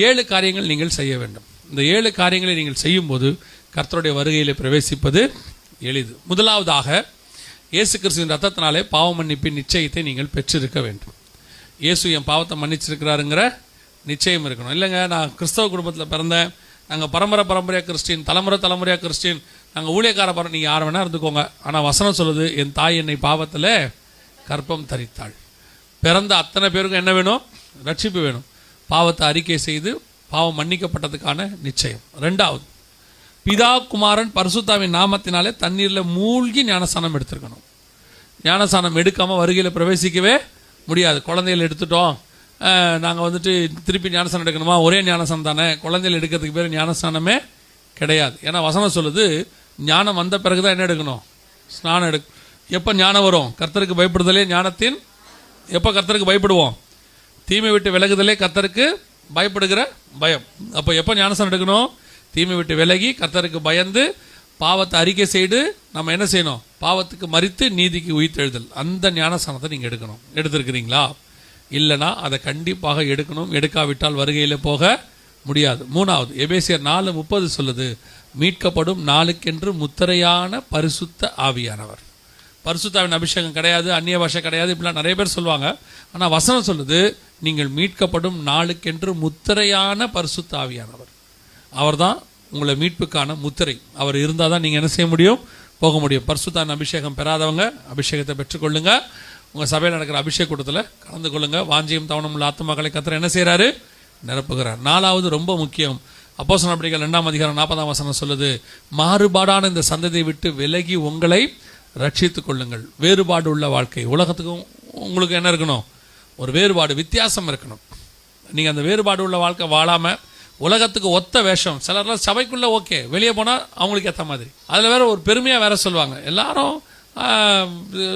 7 காரியங்கள் நீங்கள் செய்ய வேண்டும். இந்த 7 காரியங்களை நீங்கள் செய்யும்போது கர்த்தருடைய வருகையில் பிரவேசிப்பது எளிது. முதலாவதாக, இயேசு கிறிஸ்துவின் ரத்தத்தினாலே பாவ மன்னிப்பின் நிச்சயத்தை நீங்கள் பெற்றிருக்க வேண்டும். இயேசு என் பாவத்தை மன்னிச்சிருக்கிறாருங்கிற நிச்சயம் இருக்கணும். இல்லைங்க, நான் கிறிஸ்தவ குடும்பத்தில் பிறந்தேன், நாங்கள் பரம்பரையாக கிறிஸ்டின், தலைமுறையாக கிறிஸ்டின், நாங்கள் ஊழியக்கார நீங்கள் யார் வேணா இருந்துக்கோங்க. ஆனால் வசனம் சொல்லுது, என் தாய் என்னை பாவத்தில் கற்பம் தரித்தாள். பிறந்த அத்தனை பேருக்கும் என்ன வேணும்? ரட்சிப்பு வேணும். பாவத்தை அறிக்கை செய்து பாவம் மன்னிக்கப்பட்டதுக்கான நிச்சயம். 2வது, பிதா குமாரன் பரிசுத்தாவின் நாமத்தினாலே தண்ணீரில் மூழ்கி ஞானஸ்தானம் எடுத்துருக்கணும். ஞானஸ்தானம் எடுக்காமல் வருகையில் பிரவேசிக்கவே முடியாது. குழந்தைகள் எடுத்துட்டோம், நாங்கள் திருப்பி ஞானஸ்தானம் எடுக்கணுமா? ஒரே ஞானஸ்தானம் தானே, குழந்தைகள் எடுக்கிறதுக்கு பேர் ஞானஸ்தானமே கிடையாது. ஏன்னா வசனம் சொல்லுது, ஞானம் வந்த பிறகு தான் என்ன எடுக்கணும்? ஸ்நானம் எடுக்கணும். எப்போ ஞானம் வரும்? கர்த்தருக்கு பயப்படுதலே ஞானத்தின். எப்போ கர்த்தருக்கு பயப்படுவோம்? தீமை விட்டு விலகுதலே கர்த்தருக்கு பயப்படுகிற பயம். அப்போ எப்போ ஞானஸ்தானம் எடுக்கணும்? தீமை விட்டு விலகி கர்த்தருக்கு பயந்து பாவத்தை அறிக்கை செய்து நம்ம என்ன செய்யணும்? பாவத்துக்கு மரித்து நீதிக்கு உயிர்த்தெழுதல். அந்த ஞானஸ்தானத்தை நீங்கள் எடுக்கணும். எடுத்திருக்கிறீங்களா? இல்லைனா அதை கண்டிப்பாக எடுக்கணும். எடுக்காவிட்டால் வருகையில் போக முடியாது. 3வது, எபேசியர் 4:30 சொல்லுது, மீட்கப்படும் நாளுக்கென்று முத்திரையான பரிசுத்த ஆவியானவர். பரிசுத்தாவின் அபிஷேகம் கிடையாது, அந்நிய பாஷை கிடையாது, இப்படிலாம் நிறைய பேர் சொல்லுவாங்க. ஆனால் வசனம் சொல்லுது, நீங்கள் மீட்கப்படும் நாளுக்கென்று முத்திரையான பரிசுத்த ஆவியானவர். அவர் தான் உங்களை மீட்புக்கான முத்திரை. அவர் இருந்தால் தான் நீங்கள் என்ன செய்ய முடியும்? போக முடியும். பரிசுத்தாவின் அபிஷேகம் பெறாதவங்க அபிஷேகத்தை பெற்றுக்கொள்ளுங்க. உங்கள் சபையில் நடக்கிற அபிஷேக கூட்டத்தில் கலந்து கொள்ளுங்க. வாஞ்சியும் தவணம் உள்ள ஆத்துமாக்களை கர்த்தர் என்ன செய்கிறாரு? நிரப்புகிறார். 4வது, ரொம்ப முக்கியம், அப்போஸ்தலர் நடபடிகள் 2ஆம் அதிகாரம் 40ஆம் வசனம் சொல்லுது, மாறுபாடான இந்த சந்ததியை விட்டு விலகி உங்களை ரட்சித்துக் கொள்ளுங்கள். வேறுபாடு உள்ள வாழ்க்கை. உலகத்துக்கும் உங்களுக்கு என்ன இருக்கணும்? ஒரு வேறுபாடு, வித்தியாசம் இருக்கணும். நீங்கள் அந்த வேறுபாடு உள்ள வாழ்க்கை வாழாமல் உலகத்துக்கு ஒத்த வேஷம். சிலர்லாம் சபைக்குள்ளே ஓகே, வெளியே போனால் அவங்களுக்கு ஏற்ற மாதிரி. அதில் வேற ஒரு பெருமையாக வேற சொல்லுவாங்க. எல்லாரும்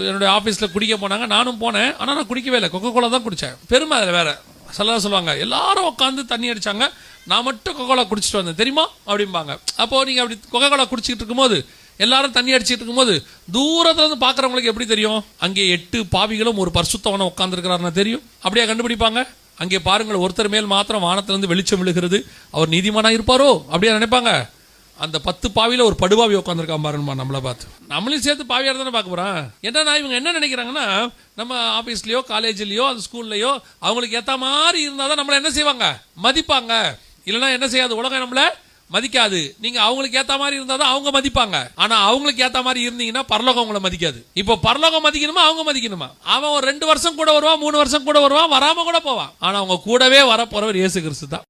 என்னுடைய ஆஃபீஸில் குடிக்க போனாங்க, நானும் போனேன், ஆனால் நான் குடிக்கவே இல்லை, கொக்கோலா தான் குடித்தேன். பெருமை அதில் வேற. சிலர் சொல்லுவாங்க, எல்லாரும் உட்காந்து தண்ணி அடித்தாங்க, நான் மட்டும் கொக்கோலா குடிச்சிட்டு வந்தேன் தெரியுமா அப்படிம்பாங்க. அப்போது நீங்கள் அப்படி கொக்கோலா குடிச்சிக்கிட்டு இருக்கும்போது, எல்லாரும் தண்ணி அடிச்சுட்டு இருக்கும்போது தூரத்துல இருந்து பார்க்குறவங்களுக்கு எப்படி தெரியும்? அங்கே 8 பாவிகளும் ஒரு பரிசுத்தவனும் உட்கார்ந்துருக்கிறாருன்னா தெரியும். அப்படியே கண்டுபிடிப்பாங்க. அங்கே பாருங்கள், ஒருத்தர் மேல் மாத்திரம் வானத்திலிருந்து வெளிச்சம் விழுகிறது, அவர் நீதிமானா இருப்பாரோ அப்படியே நினைப்பாங்க. அந்த 10 பாவியில ஒரு படுபாவி உட்காந்துருக்கான் பாருமா, நம்மளை பார்த்து. நம்மளையும் சேர்த்து பாவியாக தானே பார்க்க போறான். என்னன்னா இவங்க என்ன நினைக்கிறாங்கன்னா, நம்ம ஆஃபீஸ்லயோ காலேஜ்லயோ அது ஸ்கூல்லையோ அவங்களுக்கு ஏற்ற மாதிரி இருந்தால் தான் நம்மளை என்ன செய்வாங்க? மதிப்பாங்க. இல்லைன்னா என்ன செய்யாது? உலகம் நம்மளை மதிக்காது. நீங்க அவங்களுக்கு ஏத்த மாதிரி இருந்தா தான் அவங்க மதிப்பாங்க. ஆனா அவங்களுக்கு ஏத்த மாதிரி இருந்தீங்கன்னா பரலோகம் உங்களை மதிக்காது. இப்போ பரலோகம் மதிக்கணுமா அவங்க மதிக்கணுமா? அவன் ஒரு 2 வருஷம் கூட வருவான், 3 வருஷம் கூட வருவான், வராம கூட போவான். ஆனா அவங்க கூடவே வர போறவர் இயேசு கிறிஸ்து தான்.